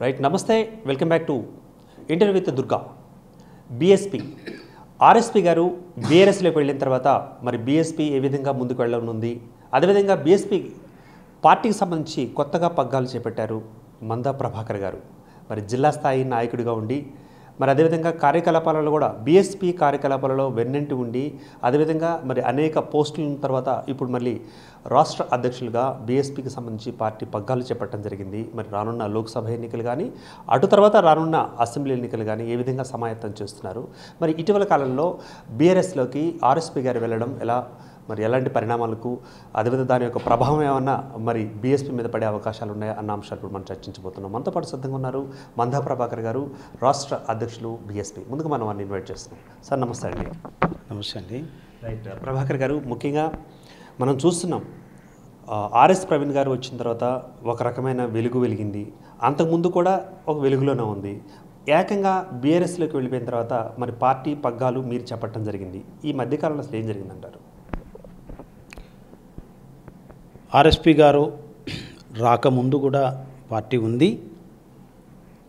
Right నమస్తే welcome back to interview with Durga. BSP RSP గారు బీఆర్ఎస్లోకి వెళ్ళిన తర్వాత మరి బీఎస్పీ ఏ విధంగా ముందుకు వెళ్ళనుంది, అదేవిధంగా బీఎస్పీ పార్టీకి సంబంధించి కొత్తగా పగ్గాలు చేపట్టారు మందా ప్రభాకర్ గారు. మరి జిల్లా స్థాయి నాయకుడిగా ఉండి మరి అదేవిధంగా కార్యకలాపాలలో కూడా బీఎస్పీ కార్యకలాపాలలో వెన్నంటి ఉండి అదేవిధంగా మరి అనేక పోస్టుల తర్వాత ఇప్పుడు మళ్ళీ రాష్ట్ర అధ్యక్షులుగా బీఎస్పీకి సంబంధించి పార్టీ పగ్గాలు చేపట్టడం జరిగింది. మరి రానున్న లోక్సభ ఎన్నికలు కానీ అటు తర్వాత రానున్న అసెంబ్లీ ఎన్నికలు కానీ ఏ విధంగా సమాయత్తం చేస్తున్నారు, మరి ఇటీవల కాలంలో బీఆర్ఎస్లోకి ఆర్ఎస్పీ గారు వెళ్ళడం ఎలా, మరి ఎలాంటి పరిణామాలకు అదేవిధంగా దాని యొక్క ప్రభావం ఏమన్నా మరి బీఎస్పీ మీద పడే అవకాశాలు ఉన్నాయా అన్న అంశాలు ఇప్పుడు మనం చర్చించబోతున్నాం. మనతో పాటు సిద్ధంగా ఉన్నారు మందా ప్రభాకర్ గారు, రాష్ట్ర అధ్యక్షులు బీఎస్పీ. ముందుగా మనం వారిని ఇన్వైట్ చేస్తున్నాం. సార్ నమస్తే అండి. నమస్తే అండి. రైట్ ప్రభాకర్ గారు, ముఖ్యంగా మనం చూస్తున్నాం ఆర్ఎస్ ప్రవీణ్ గారు వచ్చిన తర్వాత ఒక రకమైన వెలుగు వెలిగింది, అంతకుముందు కూడా ఒక వెలుగులోనే ఉంది. ఏకంగా బీఆర్ఎస్లోకి వెళ్ళిపోయిన తర్వాత మరి పార్టీ పగ్గాలు మీరు చెప్పడం జరిగింది. ఈ మధ్యకాలంలో అసలు ఏం జరిగిందంటారు? ఆర్ఎస్పీ గారు రాకముందు కూడా పార్టీ ఉంది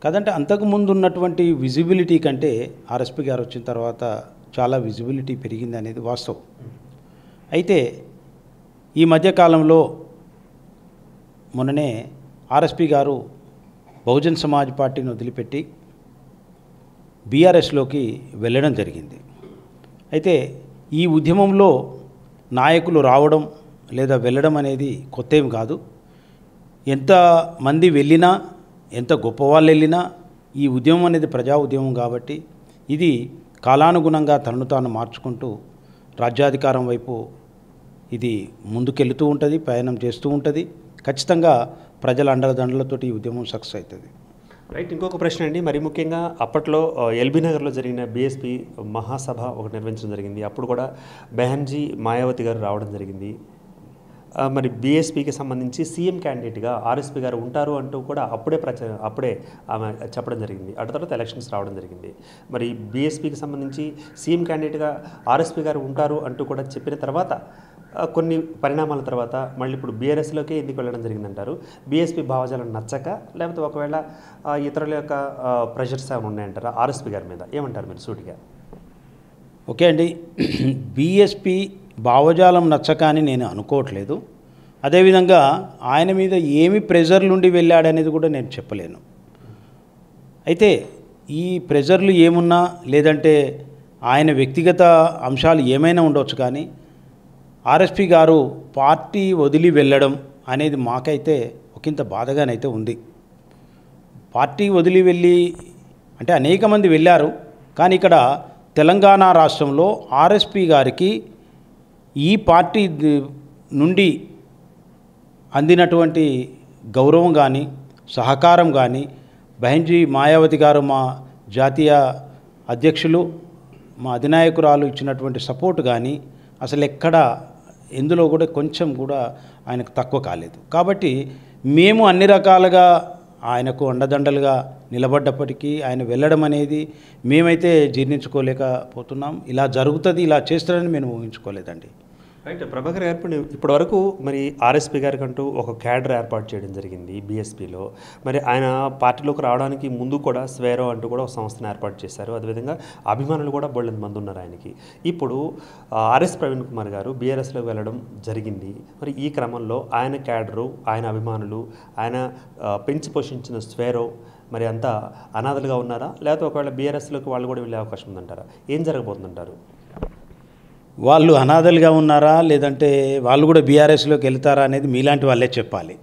కదంటే, అంతకుముందు ఉన్నటువంటి విజిబిలిటీ కంటే ఆర్ఎస్పీ గారు వచ్చిన తర్వాత చాలా విజిబిలిటీ పెరిగింది అనేది వాస్తవం. అయితే ఈ మధ్యకాలంలో మొన్ననే ఆర్ఎస్పీ గారు బహుజన్ సమాజ్ పార్టీని వదిలిపెట్టి బీఆర్ఎస్లోకి వెళ్ళడం జరిగింది. అయితే ఈ ఉద్యమంలో నాయకులు రావడం లేదా వెళ్ళడం అనేది కొత్త ఏం కాదు. ఎంతమంది వెళ్ళినా, ఎంత గొప్పవాళ్ళు వెళ్ళినా ఈ ఉద్యమం అనేది ప్రజా ఉద్యమం కాబట్టి ఇది కాలానుగుణంగా తనను తాను మార్చుకుంటూ రాజ్యాధికారం వైపు ఇది ముందుకెళ్తూ ఉంటుంది, ప్రయాణం చేస్తూ ఉంటుంది. ఖచ్చితంగా ప్రజల అండదండలతోటి ఈ ఉద్యమం సక్సెస్ అవుతుంది. రైట్, ఇంకొక ప్రశ్న అండి. మరి ముఖ్యంగా అప్పట్లో ఎల్బీ నగర్లో జరిగిన బీఎస్పీ మహాసభ ఒకటి నిర్వహించడం జరిగింది. అప్పుడు కూడా బెహన్జీ మాయావతి గారు రావడం జరిగింది. మరి బీఎస్పీకి సంబంధించి సీఎం క్యాండిడేట్గా ఆర్ఎస్పీ గారు ఉంటారు అంటూ కూడా అప్పుడే ఆమె చెప్పడం జరిగింది. అటు తర్వాత ఎలక్షన్స్ రావడం జరిగింది. మరి బీఎస్పీకి సంబంధించి సీఎం క్యాండిడేట్గా ఆర్ఎస్పీ గారు ఉంటారు అంటూ కూడా చెప్పిన తర్వాత కొన్ని పరిణామాల తర్వాత మళ్ళీ ఇప్పుడు బీఆర్ఎస్లోకే ఎందుకు వెళ్ళడం జరిగిందంటారు? బీఎస్పీ భావజాలం నచ్చక, లేకపోతే ఒకవేళ ఇతరుల యొక్క ప్రెషర్స్ ఏమైనా ఉన్నాయంటారా ఆర్ఎస్పీ గారి మీద? ఏమంటారు మీరు సూటిగా? ఓకే అండి, బీఎస్పీ భావజాలం నచ్చక అని నేను అనుకోవట్లేదు. అదేవిధంగా ఆయన మీద ఏమి ప్రెజర్లు నుండి వెళ్ళాడనేది కూడా నేను చెప్పలేను. అయితే ఈ ప్రెజర్లు ఏమున్నా లేదంటే ఆయన వ్యక్తిగత అంశాలు ఏమైనా ఉండవచ్చు, కానీ ఆర్ఎస్పీ గారు పార్టీ వదిలి వెళ్ళడం అనేది మాకైతే ఒకంత బాధగానైతే ఉంది. పార్టీ వదిలి వెళ్ళి అంటే అనేక మంది వెళ్ళారు, కానీ ఇక్కడ తెలంగాణ రాష్ట్రంలో ఆర్ఎస్పీ గారికి ఈ పార్టీ నుండి అందినటువంటి గౌరవం కానీ సహకారం కానీ, బెహన్జీ మాయావతి గారు మా జాతీయ అధ్యక్షులు, మా అధినాయకురాలు ఇచ్చినటువంటి సపోర్ట్ కానీ అసలు ఎక్కడ ఎందులో కూడా కొంచెం కూడా ఆయనకు తక్కువ కాలేదు. కాబట్టి మేము అన్ని రకాలుగా ఆయనకు అండదండలుగా నిలబడ్డప్పటికీ ఆయన వెళ్ళడం అనేది మేమైతే జీర్ణించుకోలేకపోతున్నాం. ఇలా జరుగుతుంది, ఇలా చేస్తారని మేము ఊహించుకోలేదండి. రైట్ ప్రభాకర్ గారు, ఇప్పటి వరకు మరి ఆర్ఎస్పీ గారికి అంటూ ఒక క్యాడర్ ఏర్పాటు చేయడం జరిగింది బీఎస్పీలో. మరి ఆయన పార్టీలోకి రావడానికి ముందు కూడా స్వేరో అంటూ కూడా ఒక సంస్థను ఏర్పాటు చేశారు. అదేవిధంగా అభిమానులు కూడా బోళ్ళంత మంది ఉన్నారు ఆయనకి. ఇప్పుడు ఆర్ఎస్ ప్రవీణ్ కుమార్ గారు బీఆర్ఎస్లోకి వెళ్ళడం జరిగింది. మరి ఈ క్రమంలో ఆయన క్యాడరు, ఆయన అభిమానులు, ఆయన పెంచి పోషించిన స్వేరో మరి అంతా అనాథలుగా ఉన్నారా, లేకపోతే ఒకవేళ బీఆర్ఎస్లోకి వాళ్ళు కూడా వెళ్ళే అవకాశం ఉందంటారా? ఏం జరగబోతుందంటారు? వాళ్ళు అనాథలుగా ఉన్నారా లేదంటే వాళ్ళు కూడా బీఆర్ఎస్లోకి వెళ్తారా అనేది మీలాంటి వాళ్ళే చెప్పాలి,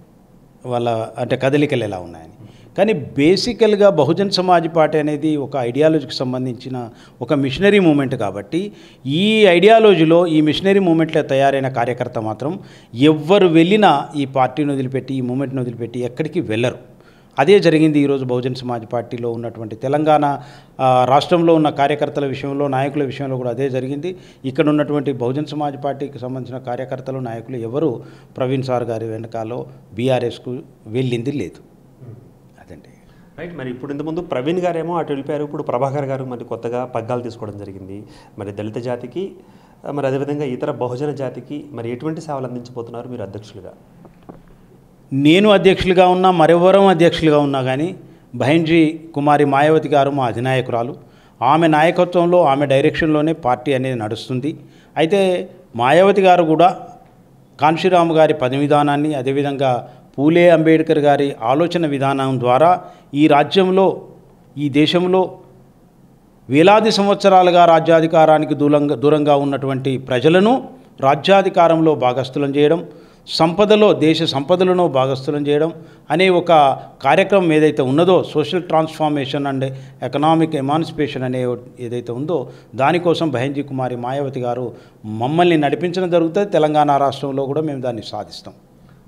వాళ్ళ అంటే కదలికలు ఎలా ఉన్నాయని. కానీ బేసికల్గా బహుజన్ సమాజ్ పార్టీ అనేది ఒక ఐడియాలజీకి సంబంధించిన ఒక మిషనరీ మూమెంట్ కాబట్టి ఈ ఐడియాలజీలో ఈ మిషనరీ మూమెంట్లో తయారైన కార్యకర్త మాత్రం ఎవ్వరు వెళ్ళినా ఈ పార్టీని వదిలిపెట్టి, ఈ మూమెంట్ని వదిలిపెట్టి ఎక్కడికి వెళ్ళరు. అదే జరిగింది ఈరోజు బహుజన్ సమాజ్ పార్టీలో ఉన్నటువంటి తెలంగాణ రాష్ట్రంలో ఉన్న కార్యకర్తల విషయంలో, నాయకుల విషయంలో కూడా అదే జరిగింది. ఇక్కడ ఉన్నటువంటి బహుజన్ సమాజ్ పార్టీకి సంబంధించిన కార్యకర్తలు, నాయకులు ఎవరు ప్రవీణ్ సార్ గారి వెనకాలో బీఆర్ఎస్కు వెళ్ళింది లేదు. అదండి. రైట్, మరి ఇప్పుడు ఇంతకుముందు ప్రవీణ్ గారేమో అటు వెళ్ళిపోయారు, ఇప్పుడు ప్రభాకర్ గారు మరి కొత్తగా పగ్గాలు తీసుకోవడం జరిగింది. మరి దళిత జాతికి, మరి అదేవిధంగా ఇతర బహుజన జాతికి మరి ఎటువంటి సేవలు అందించబోతున్నారు మీరు అధ్యక్షులుగా? నేను అధ్యక్షులుగా ఉన్నా, మరెవరం అధ్యక్షులుగా ఉన్నా కానీ బహెన్జీ కుమారి మాయావతి గారు మా అధినాయకురాలు. ఆమె నాయకత్వంలో, ఆమె డైరెక్షన్లోనే పార్టీ అనేది నడుస్తుంది. అయితే మాయావతి గారు కూడా కాన్షీరామ్ గారి పని విధానాన్ని, అదేవిధంగా పూలే అంబేద్కర్ గారి ఆలోచన విధానం ద్వారా ఈ రాజ్యంలో, ఈ దేశంలో వేలాది సంవత్సరాలుగా రాజ్యాధికారానికి దూరంగా ఉన్నటువంటి ప్రజలను రాజ్యాధికారంలో భాగస్థులను చేయడం, దేశ సంపదలను భాగస్థులను చేయడం అనే ఒక కార్యక్రమం ఏదైతే ఉన్నదో, social transformation and economic emancipation అనే ఏదైతే ఉందో, దానికోసం బహెన్జీ కుమారి మాయావతి గారు మమ్మల్ని నడిపించడం జరుగుతుంది. తెలంగాణ రాష్ట్రంలో కూడా మేము దాన్ని సాధిస్తాం.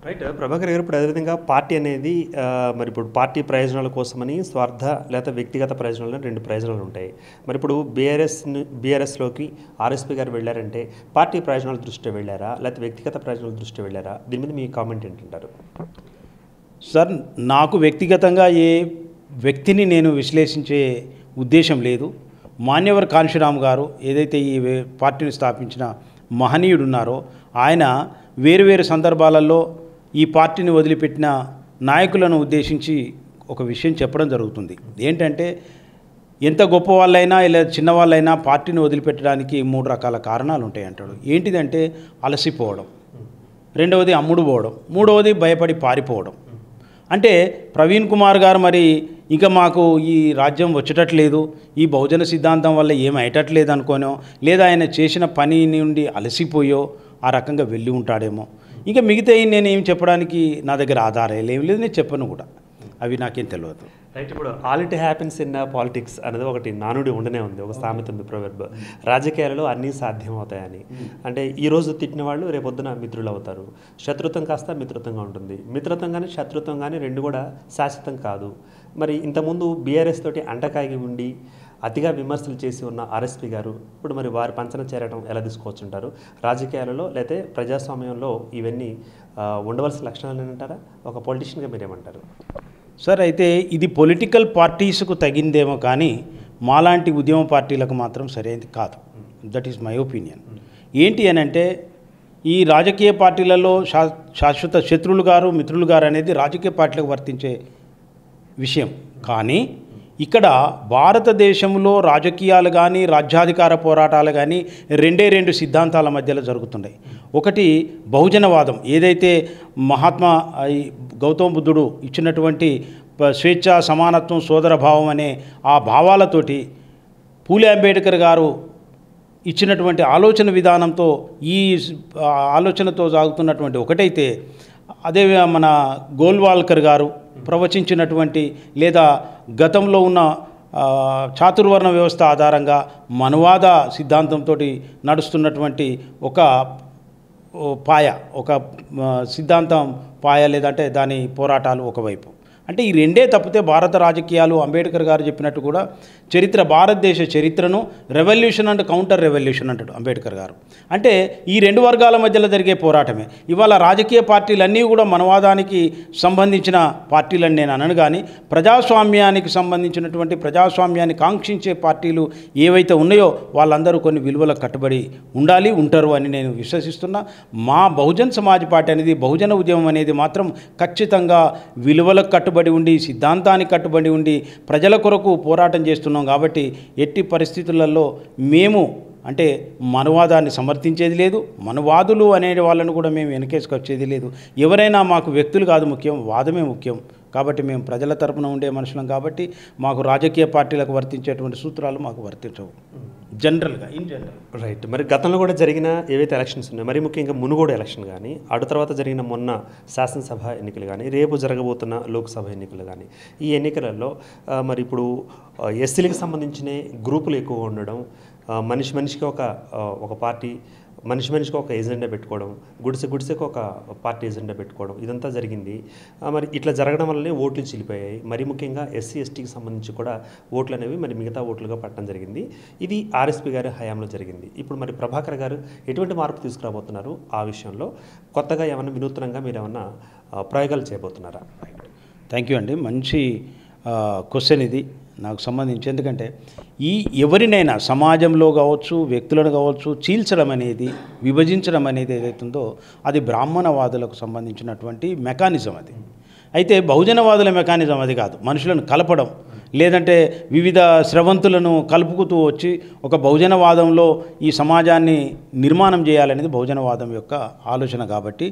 రైట్. ప్రభాకర్ గారు, ఇప్పుడు అదేవిధంగా పార్టీ అనేది మరి ఇప్పుడు పార్టీ ప్రయోజనాల కోసమని స్వార్థ లేదా వ్యక్తిగత ప్రయోజనాలు 2 ప్రయోజనాలు ఉంటాయి. మరి ఇప్పుడు బీఆర్ఎస్లోకి ఆర్ఎస్పీ గారు వెళ్ళారంటే పార్టీ ప్రయోజనాల దృష్ట్యా వెళ్ళారా, లేకపోతే వ్యక్తిగత ప్రయోజనాల దృష్ట్యా వెళ్ళారా? దీని మీద మీ కామెంట్ ఏంటంటారు? సార్, నాకు వ్యక్తిగతంగా ఏ వ్యక్తిని నేను విశ్లేషించే ఉద్దేశం లేదు. మాన్యవర్ కాన్షీరామ్ గారు ఏదైతే ఈ పార్టీని స్థాపించిన మహనీయుడు ఉన్నారో, ఆయన వేరు సందర్భాలలో ఈ పార్టీని వదిలిపెట్టిన నాయకులను ఉద్దేశించి ఒక విషయం చెప్పడం జరుగుతుంది. ఏంటంటే, ఎంత గొప్ప వాళ్ళైనా ఇలా చిన్నవాళ్ళైనా పార్టీని వదిలిపెట్టడానికి 3 రకాల కారణాలు ఉంటాయి అంటాడు. ఏంటిదంటే, అలసిపోవడం, రెండవది అమ్ముడు పోవడం, మూడవది భయపడి పారిపోవడం. అంటే ప్రవీణ్ కుమార్ గారు మరి ఇంకా మాకు ఈ రాజ్యం వచ్చేటట్లేదు, ఈ బహుజన సిద్ధాంతం వల్ల ఏమయ్యేటట్లేదు అనుకోనో, లేదా ఆయన చేసిన పని నుండి అలసిపోయో ఆ రకంగా వెళ్ళి ఉంటాడేమో. ఇంకా మిగతా నేనేం చెప్పడానికి నా దగ్గర ఆధారాలు ఏం లేదు, నేను చెప్పను కూడా, అవి నాకేం తెలియదు. రైట్. ఇప్పుడు all it happens in politics అనేది ఒకటి నానుడి ఉండనే ఉంది, ఒక సామెత ఉంది, ప్రొవర్బ్. రాజకీయాలలో అన్నీ సాధ్యమవుతాయని. అంటే ఈరోజు తిట్టిన వాళ్ళు రేపొద్దున మిత్రులు అవుతారు. శత్రుత్వం కాస్త మిత్రత్వంగా ఉంటుంది. మిత్రత్వం కానీ శత్రుత్వం కానీ 2 కూడా శాశ్వతం కాదు. మరి ఇంతకుముందు బీఆర్ఎస్ తోటి అంటకాగి ఉండి అతిగా విమర్శలు చేసి ఉన్న ఆర్ఎస్పీ గారు ఇప్పుడు మరి వారి పంచన చేరడం ఎలా తీసుకోవచ్చుంటారు? రాజకీయాలలో లేకపోతే ప్రజాస్వామ్యంలో ఇవన్నీ ఉండవలసిన లక్షణాలు అంటారా? ఒక పొలిటీషియన్గా మీరేమంటారు? సార్, అయితే ఇది పొలిటికల్ పార్టీస్కు తగిందేమో కానీ మాలాంటి ఉద్యమ పార్టీలకు మాత్రం సరైనది కాదు. That is my opinion. ఏంటి అని అంటే, ఈ రాజకీయ పార్టీలలో శాశ్వత శత్రువులు గారు, మిత్రులు గారు అనేది రాజకీయ పార్టీలకు వర్తించే విషయం. కానీ ఇక్కడ భారతదేశంలో రాజకీయాలు కానీ, రాజ్యాధికార పోరాటాలు కానీ 2 సిద్ధాంతాల మధ్యలో జరుగుతున్నాయి. ఒకటి బహుజనవాదం, ఏదైతే మహాత్మా గౌతమ బుద్ధుడు ఇచ్చినటువంటి స్వేచ్ఛ, సమానత్వం, సోదరభావం అనే ఆ భావాలతోటి పూలే అంబేద్కర్ గారు ఇచ్చినటువంటి ఆలోచన విధానంతో, ఈ ఆలోచనతో సాగుతున్నటువంటి ఒకటైతే, అదే మన గోల్వాల్కర్ గారు ప్రవచించినటువంటి లేదా గతంలో ఉన్న చాతుర్వర్ణ వ్యవస్థ ఆధారంగా మనువాద సిద్ధాంతంతో నడుస్తున్నటువంటి ఒక సిద్ధాంతం పాయ, లేదంటే దాని పోరాటాలు ఒకవైపు. అంటే ఈ 2 తప్పితే భారత రాజకీయాలు, అంబేద్కర్ గారు చెప్పినట్టు కూడా భారతదేశ చరిత్రను రెవల్యూషన్ అండ్ కౌంటర్ రెవల్యూషన్ అంటాడు అంబేద్కర్ గారు. అంటే ఈ 2 వర్గాల మధ్యలో జరిగే పోరాటమే. ఇవాళ రాజకీయ పార్టీలన్నీ కూడా మనవాదానికి సంబంధించిన పార్టీలని నేను అనను, కానీ ప్రజాస్వామ్యానికి సంబంధించినటువంటి, ప్రజాస్వామ్యాన్ని కాంక్షించే పార్టీలు ఏవైతే ఉన్నాయో వాళ్ళందరూ కొన్ని విలువలకు కట్టుబడి ఉండాలి, ఉంటారు అని నేను విశ్వసిస్తున్నా. మా బహుజన్ సమాజ్ పార్టీ అనేది, బహుజన ఉద్యమం అనేది మాత్రం ఖచ్చితంగా విలువలకు కట్టుబడి ఉండి, సిద్ధాంతానికి కట్టుబడి ఉండి ప్రజల కొరకు పోరాటం చేస్తున్నాం. కాబట్టి ఎట్టి పరిస్థితులలో మేము అంటే మనువాదాన్ని సమర్థించేది లేదు, మనువాదులు అనే వాళ్ళను కూడా మేము వెనకేసుకొచ్చేది లేదు. ఎవరైనా మాకు వ్యక్తులు కాదు ముఖ్యం, వాదమే ముఖ్యం. కాబట్టి మేము ప్రజల తరపున ఉండే మనుషులం. కాబట్టి మాకు రాజకీయ పార్టీలకు వర్తించేటువంటి సూత్రాలు మాకు వర్తించవు జనరల్గా, ఇన్ జనరల్. రైట్. మరి గతంలో కూడా జరిగిన ఏవైతే ఎలక్షన్స్ ఉన్నాయో, మరి ముఖ్యంగా మునుగోడు ఎలక్షన్ కానీ, తర్వాత జరిగిన మొన్న శాసనసభ ఎన్నికలు కానీ, రేపు జరగబోతున్న లోక్సభ ఎన్నికలు కానీ, ఈ ఎన్నికలలో మరి ఇప్పుడు ఎస్సీలకు సంబంధించిన గ్రూపులు ఎక్కువ ఉండడం, మనిషికి ఒక పార్టీ, మనిషికి ఒక ఎజెండా పెట్టుకోవడం, గుడిసెకు ఒక పార్టీ ఎజెండా పెట్టుకోవడం, ఇదంతా జరిగింది. మరి ఇట్లా జరగడం వల్లనే ఓట్లు చిలిపోయాయి. మరి ముఖ్యంగా ఎస్సీ ఎస్టీకి సంబంధించి కూడా ఓట్లు అనేవి మరి మిగతా ఓట్లుగా పట్టడం జరిగింది. ఇది ఆర్ఎస్పీ గారి హయాంలో జరిగింది. ఇప్పుడు మరి ప్రభాకర్ గారు ఎటువంటి మార్పు తీసుకురాబోతున్నారు? ఆ విషయంలో కొత్తగా ఏమైనా వినూత్నంగా మీరు ఏమన్నా ప్రయోగాలు చేయబోతున్నారా? థ్యాంక్ యూ అండి. మంచి క్వశ్చన్ ఇది నాకు సంబంధించి. ఎందుకంటే ఎవరినైనా సమాజంలో కావచ్చు, వ్యక్తులను కావచ్చు, చీల్చడం అనేది, విభజించడం అనేది ఏదైతుందో అది బ్రాహ్మణవాదులకు సంబంధించినటువంటి మెకానిజం. అది అయితే బహుజనవాదుల మెకానిజం అది కాదు. మనుషులను కలపడం, లేదంటే వివిధ స్రవంతులను కలుపుకుతూ వచ్చి ఒక బహుజనవాదంలో ఈ సమాజాన్ని నిర్మాణం చేయాలనేది బహుజనవాదం యొక్క ఆలోచన. కాబట్టి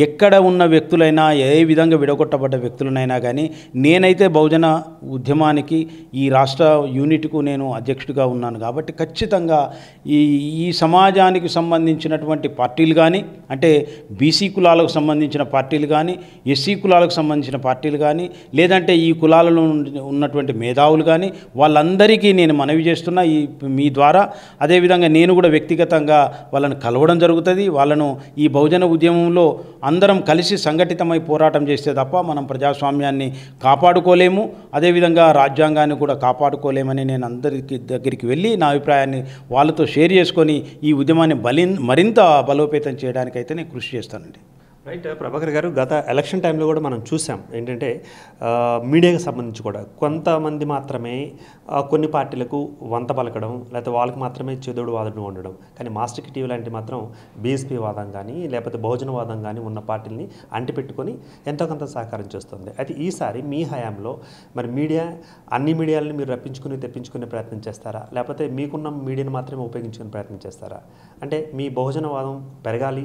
ఎక్కడ ఉన్న వ్యక్తులైనా, ఏ విధంగా విడగొట్టబడ్డ వ్యక్తులనైనా కానీ, నేనైతే బహుజన ఉద్యమానికి, ఈ రాష్ట్ర యూనిట్కు నేను అధ్యక్షుడిగా ఉన్నాను. కాబట్టి ఖచ్చితంగా ఈ సమాజానికి సంబంధించినటువంటి పార్టీలు కానీ, అంటే బీసీ కులాలకు సంబంధించిన పార్టీలు కానీ, ఎస్సీ కులాలకు సంబంధించిన పార్టీలు కానీ, లేదంటే ఈ కులాలలో ఉన్నటువంటి మేధావులు కానీ, వాళ్ళందరికీ నేను మనవి చేస్తున్నా మీ ద్వారా. అదేవిధంగా నేను కూడా వ్యక్తిగతంగా వాళ్ళను కలవడం జరుగుతుంది. వాళ్ళను ఈ బహుజన ఉద్యమంలో అందరం కలిసి సంఘటితమై పోరాటం చేస్తే తప్ప మనం ప్రజాస్వామ్యాన్ని కాపాడుకోలేము, అదేవిధంగా రాజ్యాంగాన్ని కూడా కాపాడుకోలేమని నేను అందరికి దగ్గరికి వెళ్ళి నా అభిప్రాయాన్ని వాళ్ళతో షేర్ చేసుకొని ఈ ఉద్యమాన్ని మరింత బలోపేతం చేయడానికైతే నేను కృషి చేస్తానండి. రైట్ ప్రభాకర్ గారు, గత ఎలక్షన్ టైంలో కూడా మనం చూసాం ఏంటంటే మీడియాకి సంబంధించి కూడా కొంతమంది మాత్రమే కొన్ని పార్టీలకు వంత పలకడం, లేకపోతే వాళ్ళకి మాత్రమే చేదోడు వాదన ఉండడం. కానీ మాస్టర్ టీవీ లాంటి మాత్రం బీఎస్పీ వాదం కానీ, లేకపోతే బహుజన వాదం కానీ ఉన్న పార్టీలని అంటిపెట్టుకొని ఎంతో కొంత సహకారం చేస్తుంది. అయితే ఈసారి మీ హయాంలో మరి అన్ని మీడియాలని మీరు తెప్పించుకునే ప్రయత్నం చేస్తారా, లేకపోతే మీకున్న మీడియాని మాత్రమే ఉపయోగించుకునే ప్రయత్నం చేస్తారా? అంటే మీ బహుజన వాదం పెరగాలి,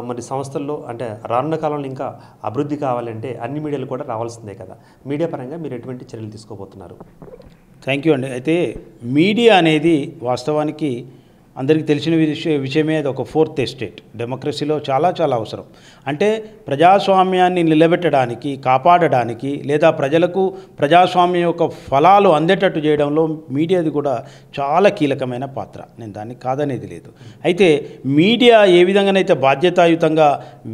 మరి సంస్థల్లో అంటే రానున్న కాలంలో ఇంకా అభివృద్ధి కావాలంటే అన్ని మీడియాలు కూడా రావాల్సిందే కదా. మీడియా పరంగా మీరు ఎటువంటి చర్యలు తీసుకోబోతున్నారు? థ్యాంక్ యూ అండి. అయితే మీడియా అనేది వాస్తవానికి అందరికీ తెలిసిన విషయమే. అది ఒక ఫోర్త్ ఎస్టేట్ డెమోక్రసీలో చాలా చాలా అవసరం. అంటే ప్రజాస్వామ్యాన్ని నిలబెట్టడానికి, కాపాడడానికి, లేదా ప్రజలకు ప్రజాస్వామ్యం యొక్క ఫలాలు అందేటట్టు చేయడంలో మీడియాది కూడా చాలా కీలకమైన పాత్ర. నేను దాన్ని కాదనేది లేదు. అయితే మీడియా ఏ విధంగానైతే బాధ్యతాయుతంగా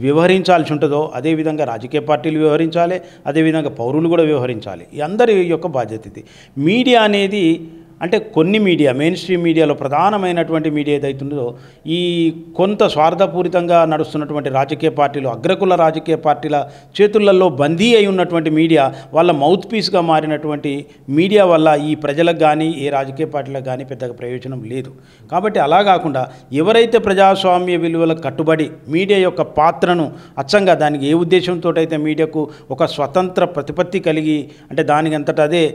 వ్యవహరించాల్సి ఉంటుందో అదేవిధంగా రాజకీయ పార్టీలు వ్యవహరించాలి, అదేవిధంగా పౌరులు కూడా వ్యవహరించాలి. ఈ అందరి యొక్క బాధ్యత ఇది. మీడియా అనేది అంటే కొన్ని మీడియా, మెయిన్ స్ట్రీమ్ మీడియాలో ప్రధానమైనటువంటి మీడియా ఏదైతుందో ఈ కొంత స్వార్థపూరితంగా నడుస్తున్నటువంటి రాజకీయ పార్టీలు, అగ్రకుల రాజకీయ పార్టీల చేతులలో బందీ అయి ఉన్నటువంటి మీడియా, వాళ్ళ మౌత్ పీస్గా మారినటువంటి మీడియా వల్ల ఈ ప్రజలకు కానీ ఏ రాజకీయ పార్టీలకు కానీ పెద్దగా ప్రయోజనం లేదు. కాబట్టి అలా కాకుండా ఎవరైతే ప్రజాస్వామ్య విలువలకు కట్టుబడి మీడియా యొక్క పాత్రను అచ్చంగా దానికి ఏ ఉద్దేశంతో అయితే మీడియాకు ఒక స్వతంత్ర ప్రతిపత్తి కలిగి, అంటే దానికి అంతటా అదే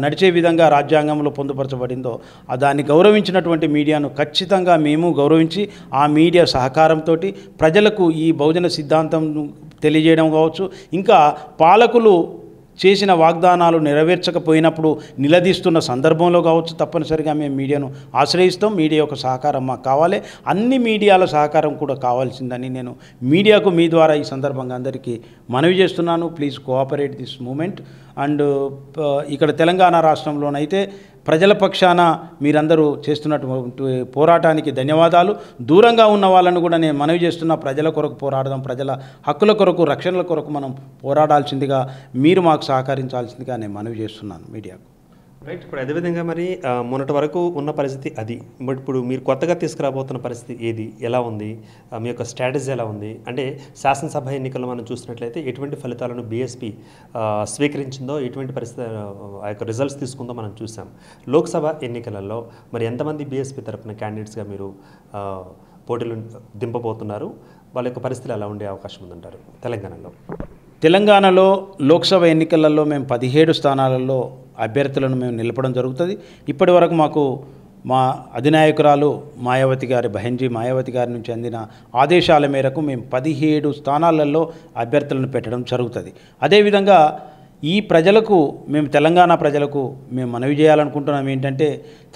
నడిచే విధంగా రాజ్యాంగంలో పొందుపరచబడిందో దాన్ని గౌరవించినటువంటి మీడియాను ఖచ్చితంగా మేము గౌరవించి ఆ మీడియా సహకారంతో ప్రజలకు ఈ బహుజన సిద్ధాంతం తెలియజేయడం కావచ్చు, ఇంకా పాలకులు చేసిన వాగ్దానాలు నెరవేర్చకపోయినప్పుడు నిలదీస్తున్న సందర్భంలో కావచ్చు, తప్పనిసరిగా మేము మీడియాను ఆశ్రయిస్తాం. మీడియా యొక్క సహకారం మాకు కావాలి, అన్ని మీడియాల సహకారం కూడా కావాల్సిందని నేను మీడియాకు మీ ద్వారా ఈ సందర్భంగా అందరికీ మనవి చేస్తున్నాను. Please cooperate this moment. And ఇక్కడ తెలంగాణ రాష్ట్రంలోనైతే ప్రజల పక్షాన మీరందరూ చేస్తున్నటువంటి పోరాటానికి ధన్యవాదాలు. దూరంగా ఉన్న వాళ్ళను కూడా నేను మనవి చేస్తున్నా, ప్రజల కొరకు పోరాడదాం, ప్రజల హక్కుల కొరకు, రక్షణల కొరకు మనం పోరాడాల్సిందిగా, మీరు మాకు సహకరించాల్సిందిగా నేను మనవి చేస్తున్నాను మీడియాకు. రైట్. ఇప్పుడు అదేవిధంగా మరి మొన్నటి వరకు ఉన్న పరిస్థితి అది, బట్ ఇప్పుడు మీరు కొత్తగా తీసుకురాబోతున్న పరిస్థితి ఏది, ఎలా ఉంది, మీ యొక్క స్ట్రాటజీ ఎలా ఉంది? అంటే శాసనసభ ఎన్నికల్లో మనం చూసినట్లయితే ఎటువంటి ఫలితాలను బీఎస్పీ స్వీకరించిందో, ఎటువంటి పరిస్థితి ఆ యొక్క రిజల్ట్స్ తీసుకుందో మనం చూసాం. లోక్సభ ఎన్నికలలో మరి ఎంతమంది బీఎస్పీ తరఫున క్యాండిడేట్స్గా మీరు పోటీలు దింపబోతున్నారు? వాళ్ళ యొక్క పరిస్థితులు ఎలా ఉండే అవకాశం ఉందంటారు తెలంగాణలో? లోక్సభ ఎన్నికలలో మేము 17 స్థానాలలో అభ్యర్థులను మేము నిలపడం జరుగుతుంది. ఇప్పటి వరకు మాకు మా అధినాయకురాలు బహెన్జీ మాయావతి గారి నుంచి అందిన ఆదేశాల మేరకు మేము 17 స్థానాలలో అభ్యర్థులను పెట్టడం జరుగుతుంది. అదేవిధంగా ఈ ప్రజలకు తెలంగాణ ప్రజలకు మేము మనవి చేయాలనుకుంటున్నాం ఏంటంటే,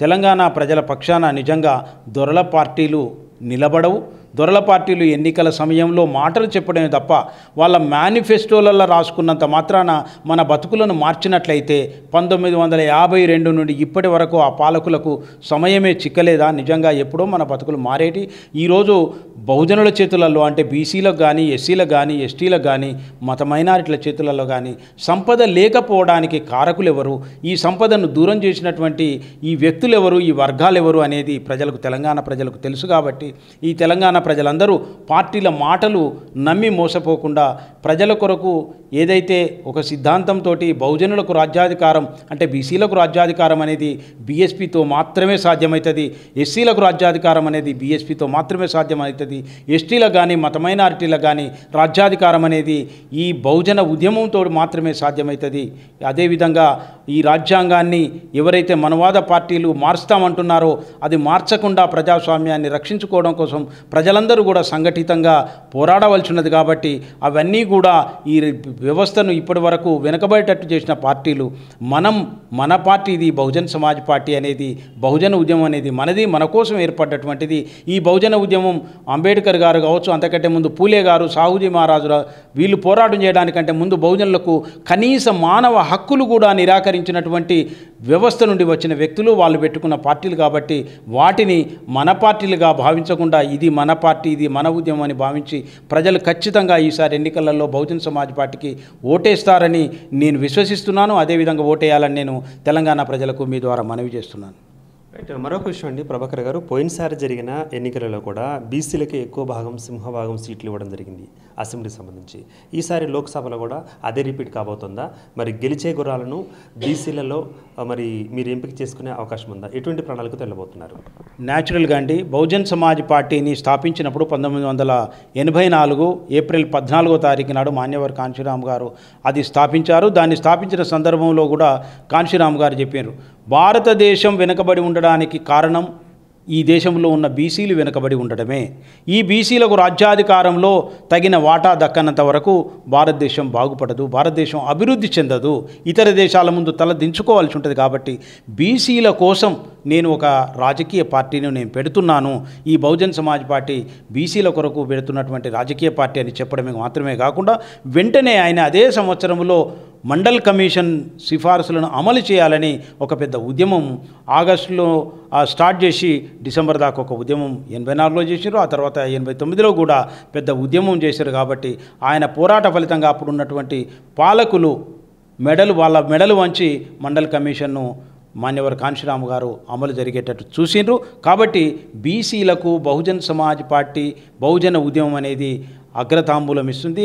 తెలంగాణ ప్రజల పక్షాన నిజంగా దొరల పార్టీలు నిలబడవు. దొరల పార్టీలు ఎన్నికల సమయంలో మాటలు చెప్పడమే తప్ప వాళ్ళ మేనిఫెస్టోలలో రాసుకున్నంత మాత్రాన మన బతుకులను మార్చినట్లయితే 1952 నుండి ఇప్పటి వరకు ఆ పాలకులకు సమయమే చిక్కలేదా? నిజంగా ఎప్పుడో మన బతుకులు మారేటి. ఈరోజు బహుజనుల చేతులలో, అంటే బీసీలకు కానీ, ఎస్సీలకు కానీ, ఎస్టీలకు కానీ, మత మైనారిటీల చేతులలో కానీ సంపద లేకపోవడానికి కారకులు ఎవరు, ఈ సంపదను దూరం చేసినటువంటి ఈ వ్యక్తులు ఎవరు, ఈ వర్గాలు ఎవరు అనేది తెలంగాణ ప్రజలకు తెలుసు. కాబట్టి ఈ తెలంగాణ ప్రజలందరూ పార్టీల మాటలు నమ్మి మోసపోకుండా ప్రజల కొరకు ఏదైతే ఒక సిద్ధాంతంతో బహుజనులకు రాజ్యాధికారం అంటే బీసీలకు రాజ్యాధికారం అనేది బీఎస్పీతో మాత్రమే సాధ్యమవుతుంది, ఎస్సీలకు రాజ్యాధికారం అనేది బీఎస్పీతో మాత్రమే సాధ్యమవుతుంది, ఎస్టీలకు కానీ మత మైనారిటీలకు కానీ రాజ్యాధికారం అనేది ఈ బహుజన ఉద్యమంతో మాత్రమే సాధ్యమవుతుంది. అదేవిధంగా ఈ రాజ్యాంగాన్ని ఎవరైతే మనవాద పార్టీలు మారుస్తామంటున్నారో అది మార్చకుండా ప్రజాస్వామ్యాన్ని రక్షించుకోవడం కోసం ప్రజలందరూ కూడా సంఘటితంగా పోరాడవలసి ఉన్నది. కాబట్టి అవన్నీ కూడా ఈ వ్యవస్థను ఇప్పటి వరకు వెనుకబడేటట్టు చేసిన పార్టీలు మన పార్టీ ఇది బహుజన్ సమాజ్ పార్టీ అనేది, బహుజన ఉద్యమం అనేది మనది, మన కోసం ఏర్పడ్డటువంటిది. ఈ బహుజన ఉద్యమం అంబేద్కర్ గారు కావచ్చు, అంతకంటే ముందు పూలే గారు, సాహుజీ మహారాజు వీళ్ళు పోరాటం చేయడానికంటే ముందు బహుజనులకు కనీస మానవ హక్కులు కూడా నిరాకరించినటువంటి వ్యవస్థ నుండి వచ్చిన వ్యక్తులు వాళ్ళు పెట్టుకున్న పార్టీలు. కాబట్టి వాటిని మన పార్టీలుగా భావించకుండా ఇది మన పార్టీ, ఇది మన ఉద్యమం అని భావించి ప్రజలు ఖచ్చితంగా ఈసారి ఎన్నికలలో బహుజన్ సమాజ్ పార్టీకి ఓటేస్తారని నేను విశ్వసిస్తున్నాను. అదేవిధంగా ఓటేయాలని నేను తెలంగాణ ప్రజలకు మీ ద్వారా మనవి చేస్తున్నాను. రైట్. మరొక విషయం అండి ప్రభాకర్ గారు, పోయినసారి జరిగిన ఎన్నికలలో కూడా బీసీలకి ఎక్కువ భాగం సింహభాగం సీట్లు ఇవ్వడం జరిగింది అసెంబ్లీకి సంబంధించి. ఈసారి లోక్సభలో కూడా అదే రిపీట్ కాబోతుందా? మరి గెలిచే గుర్రాలను బీసీలలో మరి మీరు ఎంపిక చేసుకునే అవకాశం ఉందా? ఎటువంటి ప్రణాళికతో వెళ్ళబోతున్నారు? న్యాచురల్గా అండి, బహుజన్ సమాజ్ పార్టీని స్థాపించినప్పుడు 1984 ఏప్రిల్ 14వ తారీఖు నాడు మాన్యవర్ కాంశీరామ్ గారు అది స్థాపించారు. దాన్ని స్థాపించిన సందర్భంలో కూడా కాంశీరామ్ గారు చెప్పారు, భారతదేశం వెనుకబడి ఉండడానికి కారణం ఈ దేశంలో ఉన్న బీసీలు వెనుకబడి ఉండడమే. ఈ బీసీలకు రాజ్యాధికారంలో తగిన వాటా దక్కనంత వరకు భారతదేశం బాగుపడదు, భారతదేశం అభివృద్ధి చెందదు, ఇతర దేశాల ముందు తల దించుకోవాల్సి ఉంటుంది. కాబట్టి బీసీల కోసం నేను ఒక రాజకీయ పార్టీని నేను పెడుతున్నాను. ఈ బహుజన్ సమాజ్ పార్టీ బీసీల కొరకు పెడుతున్నటువంటి రాజకీయ పార్టీ అని చెప్పడమే మాత్రమే కాకుండా వెంటనే ఆయన అదే సంవత్సరంలో మండల్ కమిషన్ సిఫార్సులను అమలు చేయాలని ఒక పెద్ద ఉద్యమం ఆగస్టులో స్టార్ట్ చేసి డిసెంబర్ దాకా ఒక ఉద్యమం 84లో చేశారు. ఆ తర్వాత 89లో కూడా పెద్ద ఉద్యమం చేశారు. కాబట్టి ఆయన పోరాట ఫలితంగా అప్పుడు ఉన్నటువంటి పాలకులు వాళ్ళ మెడలు వంచి మండల్ కమిషన్ను మాన్యవర్ కాంశీరామ్ గారు అమలు జరిగేటట్టు చూసిండ్రు. కాబట్టి బీసీలకు బహుజన్ సమాజ్ పార్టీ బహుజన ఉద్యమం అనేది అగ్రతాంబూలం ఇస్తుంది,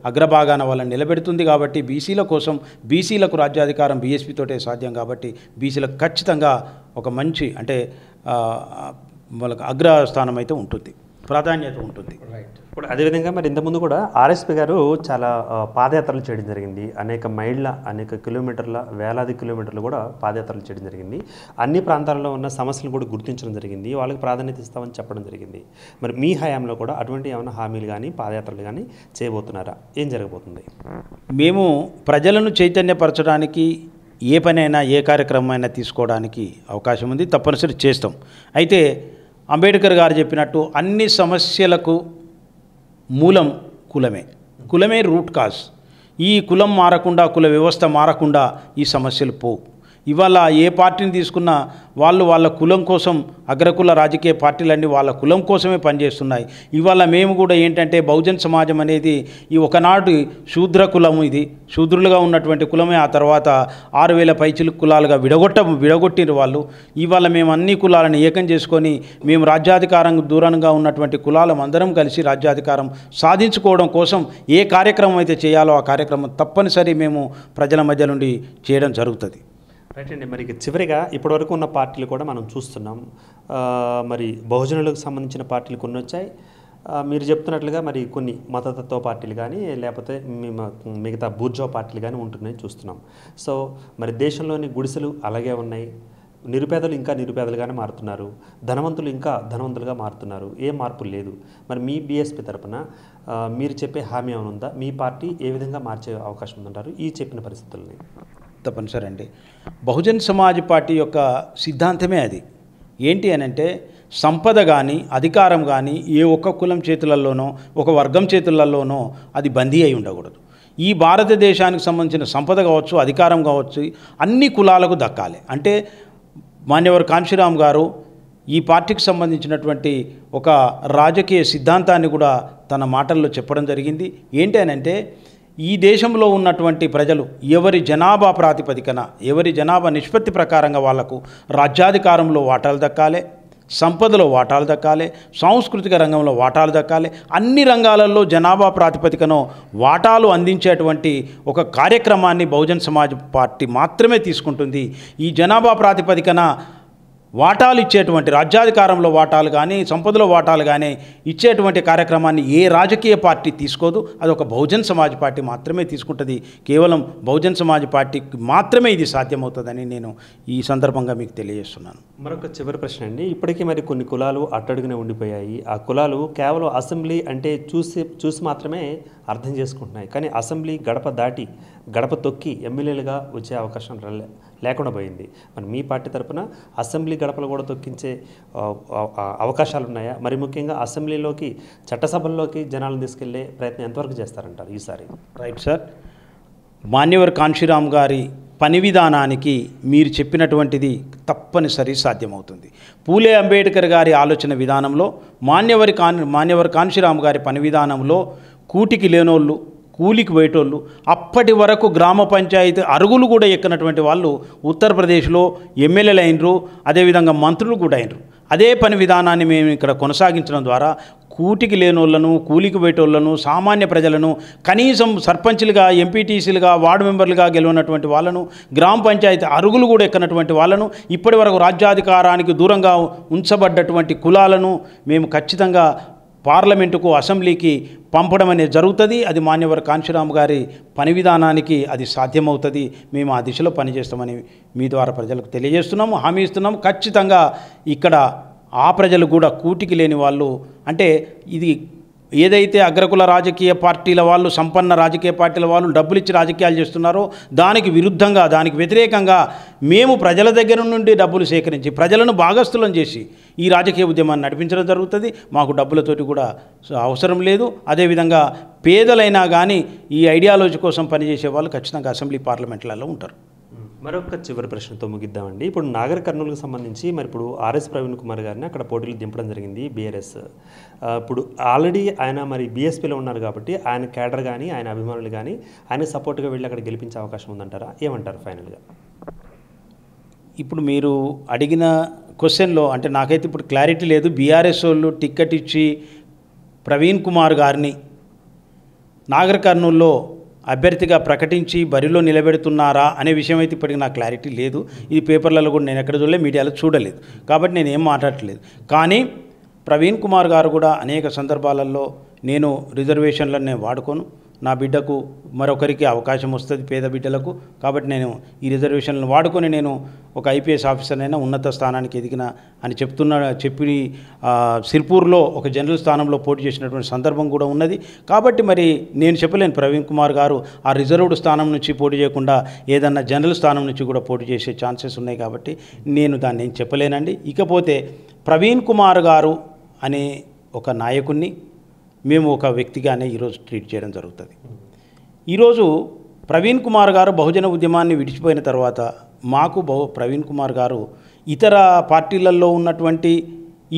అగ్రభాగాన వాళ్ళని నిలబెడుతుంది. కాబట్టి బీసీల కోసం బీసీలకు రాజ్యాధికారం బీఎస్పీతోటే సాధ్యం. కాబట్టి బీసీలకు ఖచ్చితంగా ఒక మంచి వాళ్ళకి అగ్రస్థానం అయితే ఉంటుంది, ప్రాధాన్యత ఉంటుంది. రైట్. ఇప్పుడు అదేవిధంగా మరి ఇంతకుముందు కూడా ఆర్ఎస్పీ గారు చాలా పాదయాత్రలు చేయడం జరిగింది. అనేక మైళ్ళ, అనేక కిలోమీటర్ల, వేలాది కిలోమీటర్లు కూడా పాదయాత్రలు చేయడం జరిగింది. అన్ని ప్రాంతాల్లో ఉన్న సమస్యలు కూడా గుర్తించడం జరిగింది, వాళ్ళకి ప్రాధాన్యత ఇస్తామని చెప్పడం జరిగింది. మరి మీ హయాంలో కూడా అటువంటి ఏమైనా హామీలు కానీ పాదయాత్రలు కానీ చేయబోతున్నారా? ఏం జరగబోతుంది? మేము ప్రజలను చైతన్యపరచడానికి ఏ పనైనా ఏ కార్యక్రమం అయినా తీసుకోవడానికి అవకాశం ఉంది, తప్పనిసరి చేస్తాం. అయితే అంబేద్కర్ గారు చెప్పినట్టు అన్ని సమస్యలకు మూలం కులమే రూట్ కాజ్. ఈ కులం మారకుండా, కుల వ్యవస్థ మారకుండా ఈ సమస్యలు పోవు. ఇవాళ ఏ పార్టీని తీసుకున్నా వాళ్ళ కులం కోసం, అగ్రకుల రాజకీయ పార్టీలన్నీ వాళ్ళ కులం కోసమే పనిచేస్తున్నాయి. ఇవాళ మేము కూడా ఏంటంటే బహుజన్ సమాజం అనేది ఈ ఒకనాడు శూద్ర కులము, ఇది శూద్రులుగా ఉన్నటువంటి కులమే ఆ తర్వాత 6000 పైచిలుకు కులాలుగా విడగొట్టిన వాళ్ళు. ఇవాళ మేము అన్ని కులాలను ఏకం చేసుకొని మేము రాజ్యాధికారం దూరంగా ఉన్నటువంటి కులాలం అందరం కలిసి రాజ్యాధికారం సాధించుకోవడం కోసం ఏ కార్యక్రమం అయితే చేయాలో ఆ కార్యక్రమం తప్పనిసరి మేము ప్రజల మధ్య నుండి చేయడం జరుగుతుంది. రైట్ అండి. మరి చివరిగా ఇప్పటివరకు ఉన్న పార్టీలు కూడా మనం చూస్తున్నాం. మరి బహుజనులకు సంబంధించిన పార్టీలు కొన్ని వచ్చాయి. మీరు చెప్తున్నట్లుగా మరి కొన్ని మతతత్వ పార్టీలు కానీ లేకపోతే మిగతా బూర్జో పార్టీలు కానీ ఉంటున్నాయి చూస్తున్నాం. సో మరి దేశంలోని గుడిసెలు అలాగే ఉన్నాయి. నిరుపేదలు ఇంకా నిరుపేదలుగానే మారుతున్నారు, ధనవంతులు ఇంకా ధనవంతులుగా మారుతున్నారు. ఏ మార్పు లేదు. మరి మీ బీఎస్పీ తరపున మీరు చెప్పే హామీ ఏమైనా ఉందా? మీ పార్టీ ఏ విధంగా మార్చే అవకాశం ఉందంటారు ఈ చెప్పిన పరిస్థితుల్ని? తప్పనిసరి అండి. బహుజన్ సమాజ్ పార్టీ యొక్క సిద్ధాంతమే అది. ఏంటి అని అంటే సంపద కానీ అధికారం కానీ ఏ ఒక్క కులం చేతులలోనో ఒక వర్గం చేతులలోనో అది బందీ అయి ఉండకూడదు. ఈ భారతదేశానికి సంబంధించిన సంపద కావచ్చు, అధికారం కావచ్చు, అన్ని కులాలకు దక్కాలి. అంటే మాన్యవర్ కాంశీరామ్ గారు ఈ పార్టీకి సంబంధించినటువంటి ఒక రాజకీయ సిద్ధాంతాన్ని కూడా తన మాటల్లో చెప్పడం జరిగింది. ఏంటి అని అంటే ఈ దేశంలో ఉన్నటువంటి ప్రజలు ఎవరి జనాభా ప్రాతిపదికన, ఎవరి జనాభా నిష్పత్తి ప్రకారంగా వాళ్లకు రాజ్యాధికారంలో వాటాలు దక్కాలి. సంపదలో వాటాలు దక్కాలి, సాంస్కృతిక రంగంలో వాటాలు దక్కాలి, అన్ని రంగాలలో జనాభా ప్రాతిపదికన వాటాలు అందించేటువంటి ఒక కార్యక్రమాన్ని బహుజన్ సమాజ్ పార్టీ మాత్రమే తీసుకుంటుంది. ఈ జనాభా ప్రాతిపదికన వాటాలు ఇచ్చేటువంటి రాజ్యాధికారంలో వాటాలు కానీ సంపదలో వాటాలు కానీ ఇచ్చేటువంటి కార్యక్రమాన్ని ఏ రాజకీయ పార్టీ తీసుకోదు. అది ఒక బహుజన్ సమాజ్ పార్టీ మాత్రమే తీసుకుంటుంది. కేవలం బహుజన్ సమాజ్ పార్టీకి మాత్రమే ఇది సాధ్యమవుతుందని నేను ఈ సందర్భంగా మీకు తెలియజేస్తున్నాను. మరొక చివరి ప్రశ్న అండి. ఇప్పటికీ మరి కొన్ని కులాలు అట్టడుగునే ఉండిపోయాయి. ఆ కులాలు కేవలం అసెంబ్లీ అంటే చూసి మాత్రమే అర్థం చేసుకుంటున్నాయి. కానీ అసెంబ్లీ గడప దాటి గడప తొక్కి ఎమ్మెల్యేలుగా వచ్చే అవకాశం లేకుండా పోయింది. మరి మీ పార్టీ తరఫున అసెంబ్లీ గడపలు కూడా తొక్కించే అవకాశాలు ఉన్నాయా? మరి ముఖ్యంగా అసెంబ్లీలోకి చట్టసభల్లోకి జనాలను తీసుకెళ్లే ప్రయత్నం ఎంతవరకు చేస్తారంటారు ఈసారి? Right sir. మాన్యవర్ కాన్షీరామ్ గారి పని విధానానికి మీరు చెప్పినటువంటిది తప్పనిసరి సాధ్యమవుతుంది. పూలే అంబేద్కర్ గారి ఆలోచన విధానంలో మాన్యవర్ కాన్షీరామ్ గారి పని విధానంలో కూటికి లేనోళ్ళు, కూలికి పోయేటోళ్ళు, అప్పటి వరకు గ్రామ పంచాయతీ అరుగులు కూడా ఎక్కనటువంటి వాళ్ళు ఉత్తరప్రదేశ్లో ఎమ్మెల్యేలు అయినరు, అదేవిధంగా మంత్రులు కూడా అయినరు. అదే పని విధానాన్ని మేము ఇక్కడ కొనసాగించడం ద్వారా కూటికి లేనోళ్లను, కూలికి పోయేటోళ్లను, సామాన్య ప్రజలను, కనీసం సర్పంచ్లుగా, ఎంపీటీసీలుగా, వార్డు మెంబర్లుగా గెలవనటువంటి వాళ్ళను, గ్రామ పంచాయతీ అరుగులు కూడా ఎక్కనటువంటి వాళ్ళను, ఇప్పటి వరకు రాజ్యాధికారానికి దూరంగా ఉంచబడ్డటువంటి కులాలను మేము ఖచ్చితంగా పార్లమెంటుకు, అసెంబ్లీకి పంపడం అనేది జరుగుతుంది. అది మాన్యవర్ కాన్షీరామ్ గారి పని విధానానికి అది సాధ్యమవుతుంది. మేము ఆ దిశలో పనిచేస్తామని మీ ద్వారా ప్రజలకు తెలియజేస్తున్నాము, హామీ ఇస్తున్నాము. ఖచ్చితంగా ఇక్కడ ఆ ప్రజలు కూడా కూటికి లేని వాళ్ళు, అంటే ఇది ఏదైతే అగ్రకుల రాజకీయ పార్టీల వాళ్ళు, సంపన్న రాజకీయ పార్టీల వాళ్ళు డబ్బులు ఇచ్చి రాజకీయాలు చేస్తున్నారో దానికి విరుద్ధంగా, దానికి వ్యతిరేకంగా మేము ప్రజల దగ్గర నుండి డబ్బులు సేకరించి ప్రజలను భాగస్థులను చేసి ఈ రాజకీయ ఉద్యమాన్ని నడిపించడం జరుగుతుంది. మాకు డబ్బులతోటి కూడా అవసరం లేదు. అదేవిధంగా పేదలైనా కానీ ఈ ఐడియాలజీ కోసం పనిచేసే వాళ్ళు ఖచ్చితంగా అసెంబ్లీ పార్లమెంట్లలో ఉంటారు. మరొక చివరి ప్రశ్నతో ముగిద్దామండి. ఇప్పుడు నాగర్ కర్నూలుకు సంబంధించి మరి ఇప్పుడు ఆర్ఎస్ ప్రవీణ్ కుమార్ గారిని అక్కడ పోటీలు దింపడం జరిగింది బీఆర్ఎస్. ఇప్పుడు ఆల్రెడీ ఆయన మరి బీఎస్పీలో ఉన్నారు కాబట్టి ఆయన క్యాడర్ కానీ ఆయన అభిమానులు కానీ ఆయన సపోర్ట్గా వెళ్ళి అక్కడ గెలిపించే అవకాశం ఉందంటారా? ఏమంటారు ఫైనల్గా? ఇప్పుడు మీరు అడిగిన క్వశ్చన్లో అంటే నాకైతే ఇప్పుడు క్లారిటీ లేదు. బీఆర్ఎస్ వాళ్ళు టిక్కెట్ ఇచ్చి ప్రవీణ్ కుమార్ గారిని నాగర్ కర్నూల్లో అభ్యర్థిగా ప్రకటించి బరిలో నిలబెడుతున్నారా అనే విషయం అయితే ఇప్పటికి నాకు క్లారిటీ లేదు. ఇది పేపర్లలో కూడా నేను ఎక్కడ చూడలేదు, మీడియాలో చూడలేదు, కాబట్టి నేను ఏం మాట్లాడట్లేదు. కానీ ప్రవీణ్ కుమార్ గారు కూడా అనేక సందర్భాలలో నేను రిజర్వేషన్లను నేను వాడుకోను, నా బిడ్డకు మరొకరికి అవకాశం వస్తుంది, పేద బిడ్డలకు, కాబట్టి నేను ఈ రిజర్వేషన్లను వాడుకొని నేను ఒక ఐపీఎస్ ఆఫీసర్నైనా ఉన్నత స్థానానికి ఎదిగిన అని చెప్పి సిర్పూర్లో ఒక జనరల్ స్థానంలో పోటీ చేసినటువంటి సందర్భం కూడా ఉన్నది. కాబట్టి మరి నేను చెప్పలేను ప్రవీణ్ కుమార్ గారు ఆ రిజర్వ్డ్ స్థానం నుంచి పోటీ చేయకుండా ఏదన్నా జనరల్ స్థానం నుంచి కూడా పోటీ చేసే ఛాన్సెస్ ఉన్నాయి, కాబట్టి నేను దాన్ని ఏం చెప్పలేనండి. ఇకపోతే ప్రవీణ్ కుమార్ గారు అనే ఒక నాయకుడిని మేము ఒక వ్యక్తిగానే ఈరోజు ట్రీట్ చేయడం జరుగుతుంది. ఈరోజు ప్రవీణ్ కుమార్ గారు బహుజన ఉద్యమాన్ని విడిచిపోయిన తర్వాత మాకు ప్రవీణ్ కుమార్ గారు ఇతర పార్టీలలో ఉన్నటువంటి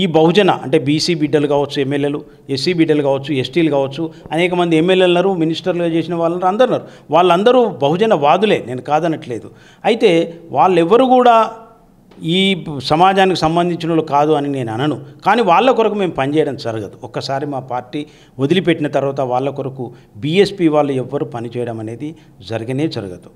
ఈ బహుజన అంటే బీసీ బిడ్డలు కావచ్చు, ఎమ్మెల్యేలు, ఎస్సీ బిడ్డలు కావచ్చు, ఎస్టీలు కావచ్చు, అనేక మంది ఎమ్మెల్యేలు, మినిస్టర్లు చేసిన వాళ్ళందరూ వాళ్ళందరూ బహుజన వాదులే, నేను కాదనట్లేదు. అయితే వాళ్ళెవరు కూడా ఈ సమాజానికి సంబంధించిన వాళ్ళు కాదు అని నేను అనను. కానీ వాళ్ళ కొరకు మేము పనిచేయడం జరగదు. ఒక్కసారి మా పార్టీ వదిలిపెట్టిన తర్వాత వాళ్ళ కొరకు బీఎస్పీ వాళ్ళు ఎవ్వరు పనిచేయడం అనేది జరగదు.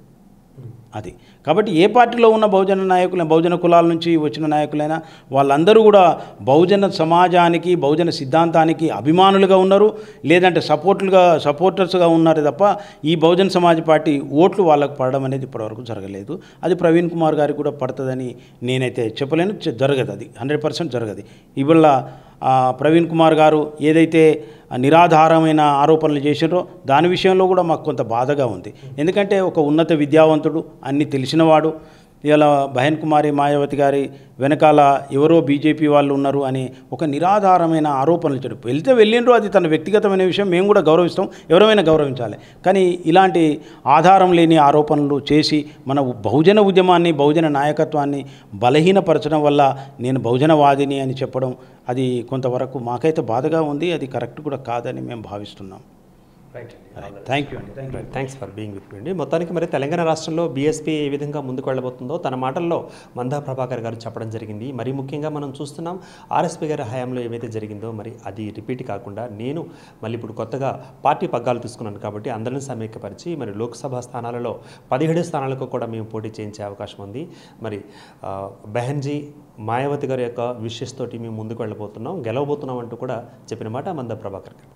అది కాబట్టి ఏ పార్టీలో ఉన్న బహుజన నాయకులు, బహుజన కులాల నుంచి వచ్చిన నాయకులైనా వాళ్ళందరూ కూడా బహుజన సమాజానికి, బహుజన సిద్ధాంతానికి అభిమానులుగా ఉన్నారు, లేదంటే సపోర్టర్స్గా ఉన్నారు తప్ప ఈ బహుజన సమాజ్ పార్టీ ఓట్లు వాళ్ళకు పడడం అనేది ఇప్పటివరకు జరగలేదు. అది ప్రవీణ్ కుమార్ గారికి కూడా పడుతుందని నేనైతే చెప్పలేను, జరగదు, అది 100% జరగదు. ఇవాళ ప్రవీణ్ కుమార్ గారు ఏదైతే నిరాధారమైన ఆరోపణలు చేసినారో దాని విషయంలో కూడా మాకు కొంత బాధగా ఉంది. ఎందుకంటే ఒక ఉన్నత విద్యావంతుడు, అన్నీ తెలిసినవాడు, ఇలా బహన్ కుమారి మాయావతి గారి వెనకాల ఎవరో బీజేపీ వాళ్ళు ఉన్నారు అని ఒక నిరాధారమైన ఆరోపణలు చేయడం వెళ్ళిండ్రు. అది తన వ్యక్తిగతమైన విషయం, మేము కూడా గౌరవిస్తాం, ఎవరైనా గౌరవించాలి. కానీ ఇలాంటి ఆధారం లేని ఆరోపణలు చేసి మన బహుజన ఉద్యమాన్ని, బహుజన నాయకత్వాన్ని బలహీనపరచడం వల్ల నేను బహుజనవాదిని అని చెప్పడం అది కొంతవరకు మాకైతే బాధగా ఉంది. అది కరెక్ట్ కూడా కాదని మేము భావిస్తున్నాం. థ్యాంక్ యూ అండి. Thanks for being with me అండి. మొత్తానికి మరి తెలంగాణ రాష్ట్రంలో బీఎస్పీ ఏ విధంగా ముందుకు వెళ్ళబోతుందో తన మాటల్లో మందా ప్రభాకర్ గారు చెప్పడం జరిగింది. మరి ముఖ్యంగా మనం చూస్తున్నాం ఆర్ఎస్పీ గారి హయాంలో ఏవైతే జరిగిందో మరి అది రిపీట్ కాకుండా నేను మళ్ళీ ఇప్పుడు కొత్తగా పార్టీ పగ్గాలు తీసుకున్నాను కాబట్టి అందరిని సమీకపరిచి మరి లోక్సభ స్థానాలలో 17 స్థానాలకు కూడా మేము పోటీ చేయించే అవకాశం ఉంది. మరి బెహన్జీ మాయావతి గారి యొక్క విషెస్ తోటి మేము ముందుకు వెళ్ళబోతున్నాం, గెలవబోతున్నాం అంటూ కూడా చెప్పిన మాట మందా ప్రభాకర్ గారు.